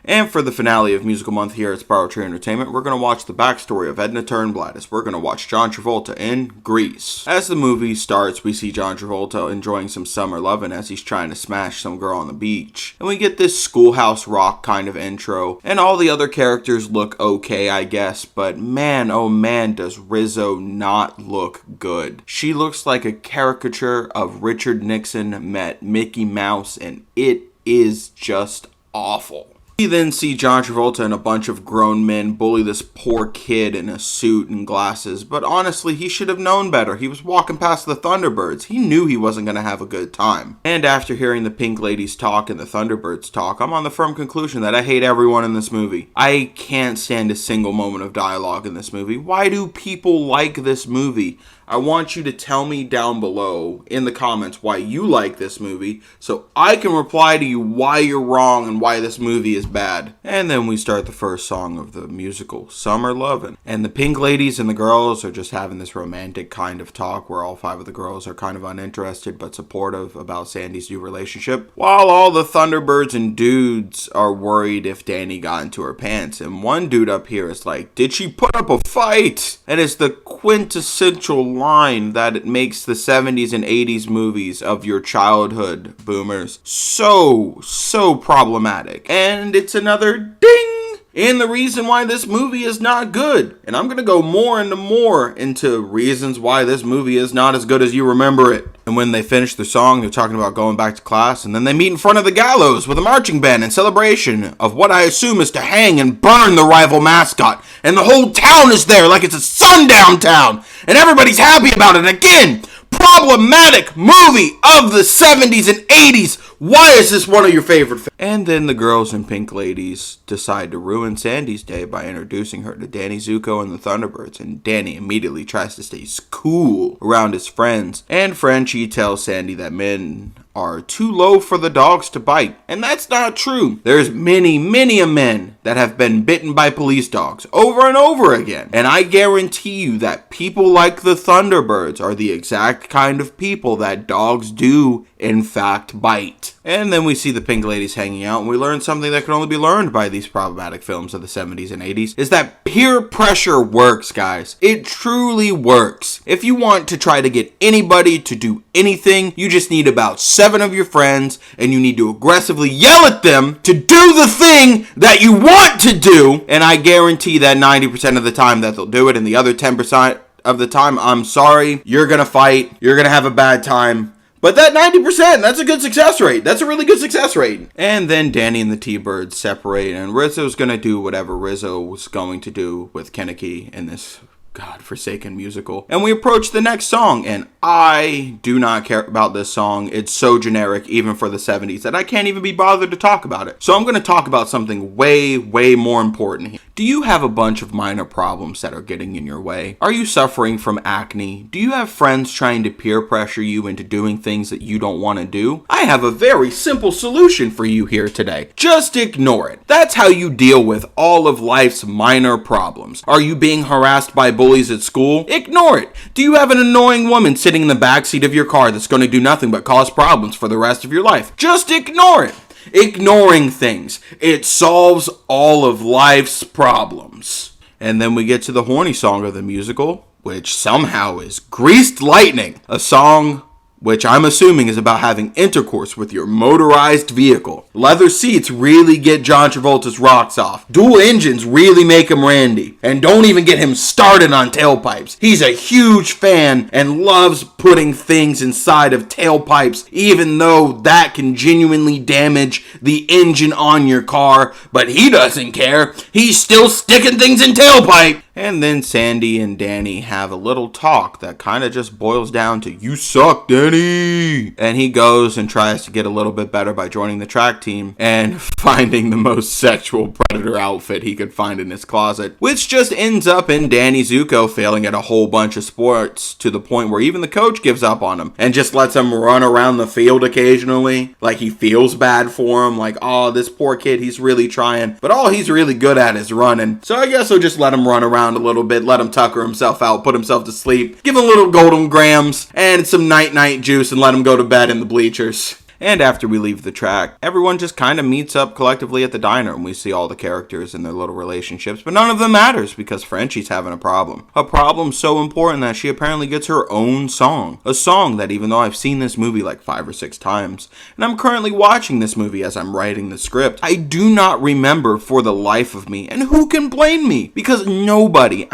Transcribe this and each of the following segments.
And for the finale of Musical Month here at Spiral Tree Entertainment, we're going to watch the backstory of Edna Turnblad as we're going to watch John Travolta in Grease. As the movie starts, we see John Travolta enjoying some summer lovin' as he's trying to smash some girl on the beach. And we get this Schoolhouse Rock kind of intro, and all the other characters look okay, I guess, but man, oh man, does Rizzo not look good. She looks like a caricature of Richard Nixon met Mickey Mouse, and it is just awful. We then see John Travolta and a bunch of grown men bully this poor kid in a suit and glasses, but honestly, he should have known better. He was walking past the Thunderbirds. He knew he wasn't going to have a good time. And after hearing the Pink Ladies talk and the Thunderbirds talk, I'm on the firm conclusion that I hate everyone in this movie. I can't stand a single moment of dialogue in this movie. Why do people like this movie? I want you to tell me down below in the comments why you like this movie so I can reply to you why you're wrong and why this movie is bad. And then we start the first song of the musical, Summer Lovin'. And the Pink Ladies and the girls are just having this romantic kind of talk where all 5 of the girls are kind of uninterested but supportive about Sandy's new relationship, while all the Thunderbirds and dudes are worried if Danny got into her pants. And one dude up here is like, did she put up a fight? And it's the quintessential line that it makes the 70s and 80s movies of your childhood, boomers, so problematic. And it's another ding in the reason why this movie is not good. And I'm going to go more into reasons why this movie is not as good as you remember it. And when they finish the song, they're talking about going back to class, and then they meet in front of the gallows with a marching band in celebration of what I assume is to hang and burn the rival mascot. And the whole town is there like it's a sundown town, and everybody's happy about it. Again, problematic movie of the 70s and 80s. Why is this one of your favorite films? And then the girls and Pink Ladies decide to ruin Sandy's day by introducing her to Danny Zuko and the Thunderbirds, and Danny immediately tries to stay cool around his friends. And Frenchie tells Sandy that men are too low for the dogs to bite. And that's not true. There's many men that have been bitten by police dogs over and over again. And I guarantee you that people like the Thunderbirds are the exact kind of people that dogs do, in fact, bite. And then we see the Pink Ladies hanging out, and we learn something that can only be learned by these problematic films of the 70s and 80s, is that peer pressure works, guys. It truly works. If you want to try to get anybody to do anything, you just need about 7 of your friends, and you need to aggressively yell at them to do the thing that you want to do, and I guarantee that 90% of the time that they'll do it, and the other 10% of the time, I'm sorry, you're gonna fight, you're gonna have a bad time. But that 90%, that's a good success rate. That's a really good success rate. And then Danny and the T-Birds separate, and Rizzo's going to do whatever Rizzo was going to do with Kenickie in this godforsaken musical. And we approach the next song, and I do not care about this song. It's so generic, even for the 70s, that I can't even be bothered to talk about it. So I'm going to talk about something way more important here. Do you have a bunch of minor problems that are getting in your way? Are you suffering from acne? Do you have friends trying to peer pressure you into doing things that you don't want to do? I have a very simple solution for you here today. Just ignore it. That's how you deal with all of life's minor problems. Are you being harassed by bullies at school? Ignore it. Do you have an annoying woman sitting in the backseat of your car that's going to do nothing but cause problems for the rest of your life? Just ignore it. Ignoring things, it solves all of life's problems. And then we get to the horny song of the musical, which somehow is Greased Lightning, a song which I'm assuming is about having intercourse with your motorized vehicle. Leather seats really get John Travolta's rocks off. Dual engines really make him randy. And don't even get him started on tailpipes. He's a huge fan and loves putting things inside of tailpipes, even though that can genuinely damage the engine on your car. But he doesn't care. He's still sticking things in tailpipe. And then Sandy and Danny have a little talk that kind of just boils down to, "You suck, Danny!" And he goes and tries to get a little bit better by joining the track team and finding the most sexual predator outfit he could find in his closet, which just ends up in Danny Zuko failing at a whole bunch of sports to the point where even the coach gives up on him and just lets him run around the field occasionally. Like he feels bad for him, like, oh, this poor kid, he's really trying, but all he's really good at is running. So I guess I'll just let him run around a little bit, let him tucker himself out, put himself to sleep, give him a little golden grams and some night juice, and let him go to bed in the bleachers. And after we leave the track, everyone just kind of meets up collectively at the diner and we see all the characters and their little relationships, but none of them matters because Frenchie's having a problem. A problem so important that she apparently gets her own song. A song that, even though I've seen this movie like 5 or 6 times, and I'm currently watching this movie as I'm writing the script, I do not remember for the life of me. And who can blame me? Because nobody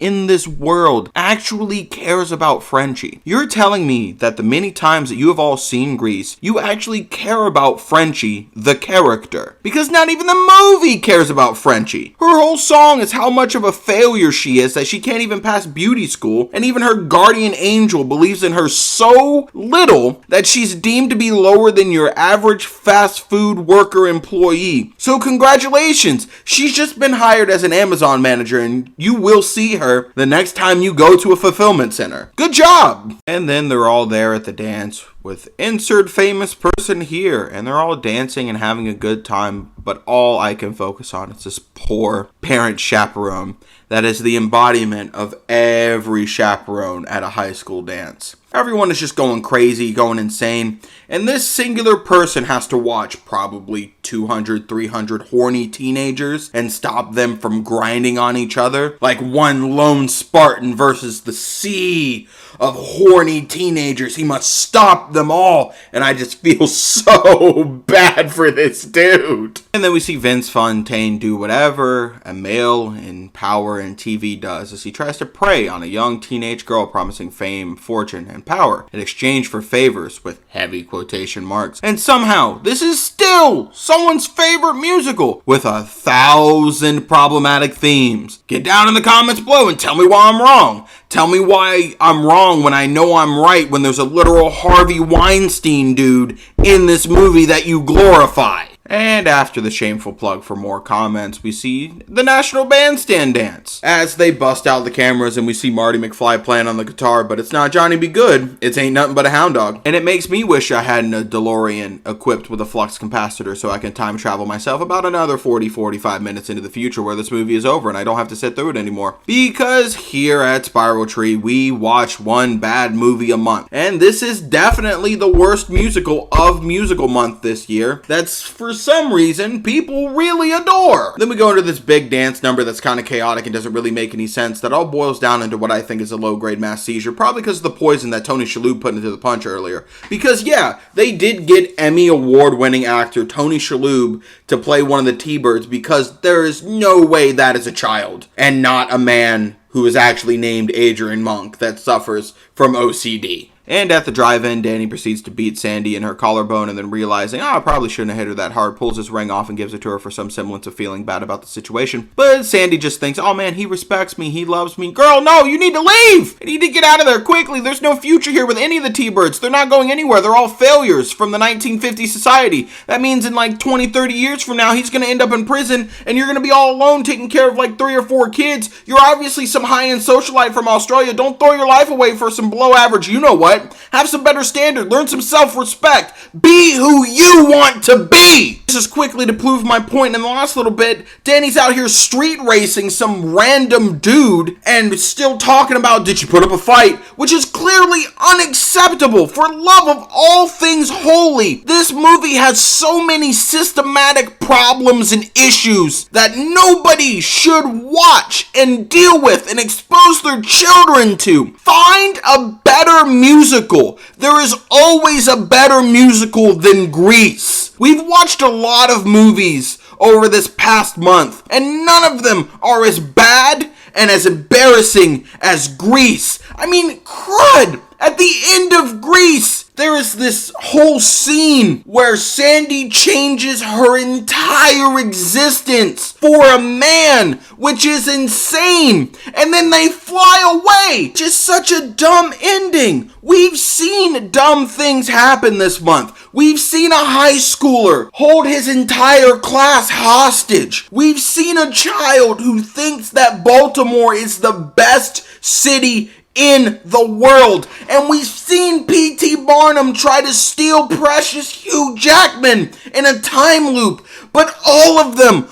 in this world actually cares about Frenchie. You're telling me that the many times that you have all seen Grease, you actually care about Frenchie, the character. Because not even the movie cares about Frenchie. Her whole song is how much of a failure she is that she can't even pass beauty school, and even her guardian angel believes in her so little that she's deemed to be lower than your average fast food worker employee. So congratulations, she's just been hired as an Amazon manager and you will see her the next time you go to a fulfillment center. Good job! And then they're all there at the dance with insert famous person here, and they're all dancing and having a good time, but all I can focus on is this poor parent chaperone that is the embodiment of every chaperone at a high school dance. Everyone is just going crazy, going insane, and this singular person has to watch probably 200, 300 horny teenagers and stop them from grinding on each other like one lone Spartan versus the sea of horny teenagers. He must stop them all, and I just feel so bad for this dude. And then we see Vince Fontaine do whatever a male in power and TV does as he tries to prey on a young teenage girl promising fame, fortune, and power in exchange for favors with heavy quotation marks. And somehow, this is still someone's favorite musical with 1,000 problematic themes. Get down in the comments below and tell me why I'm wrong. Tell me why I'm wrong when I know I'm right when there's a literal Harvey Weinstein dude in this movie that you glorify. And after the shameful plug for more comments, we see the National Bandstand dance as they bust out the cameras and we see Marty McFly playing on the guitar, but it's not Johnny B. Good, it's Ain't Nothing But a Hound Dog. And it makes me wish I had a DeLorean equipped with a flux capacitor so I can time travel myself about another 40-45 minutes into the future where this movie is over and I don't have to sit through it anymore. Because here at Spiral Tree, we watch one bad movie a month. And this is definitely the worst musical of musical month this year. That's for some reason people really adore. Then we go into this big dance number that's kind of chaotic and doesn't really make any sense. That all boils down into what I think is a low-grade mass seizure, probably because of the poison that Tony Shalhoub put into the punch earlier. Because yeah, they did get Emmy award-winning actor Tony Shalhoub to play one of the T-Birds because there is no way that is a child and not a man who is actually named Adrian Monk that suffers from OCD. And at the drive-in, Danny proceeds to beat Sandy in her collarbone and then realizing, I probably shouldn't have hit her that hard, pulls his ring off and gives it to her for some semblance of feeling bad about the situation. But Sandy just thinks, oh man, he respects me, he loves me. Girl, no, you need to leave! You need to get out of there quickly. There's no future here with any of the T-Birds. They're not going anywhere. They're all failures from the 1950s society. That means in like 20, 30 years from now, he's going to end up in prison and you're going to be all alone taking care of like 3 or 4 kids. You're obviously some high-end socialite from Australia. Don't throw your life away for some below-average you-know-what. Have some better standard. Learn some self-respect. Be who you want to be. This is quickly to prove my point. In the last little bit, Danny's out here street racing some random dude and still talking about, did you put up a fight? Which is clearly unacceptable. For love of all things holy, this movie has so many systematic problems and issues that nobody should watch and deal with and expose their children to. Find a better musical. There is always a better musical than Grease. We've watched a lot of movies over this past month, and none of them are as bad and as embarrassing as Grease. I mean, crud! At the end of Grease, there is this whole scene where Sandy changes her entire existence for a man, which is insane. And then they fly away. Just such a dumb ending. We've seen dumb things happen this month. We've seen a high schooler hold his entire class hostage. We've seen a child who thinks that Baltimore is the best city in the world. And we've seen P.T. Barnum try to steal precious Hugh Jackman in a time loop. But all of them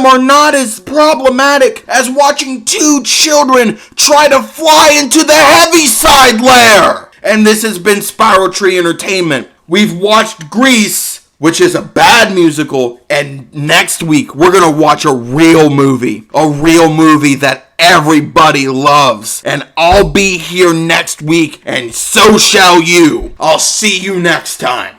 are not as problematic as watching 2 children try to fly into the Heaviside Lair. And this has been Spiral Tree Entertainment. We've watched Grease, which is a bad musical, and next week we're gonna watch a real movie that everybody loves. And I'll be here next week, and so shall you. I'll see you next time.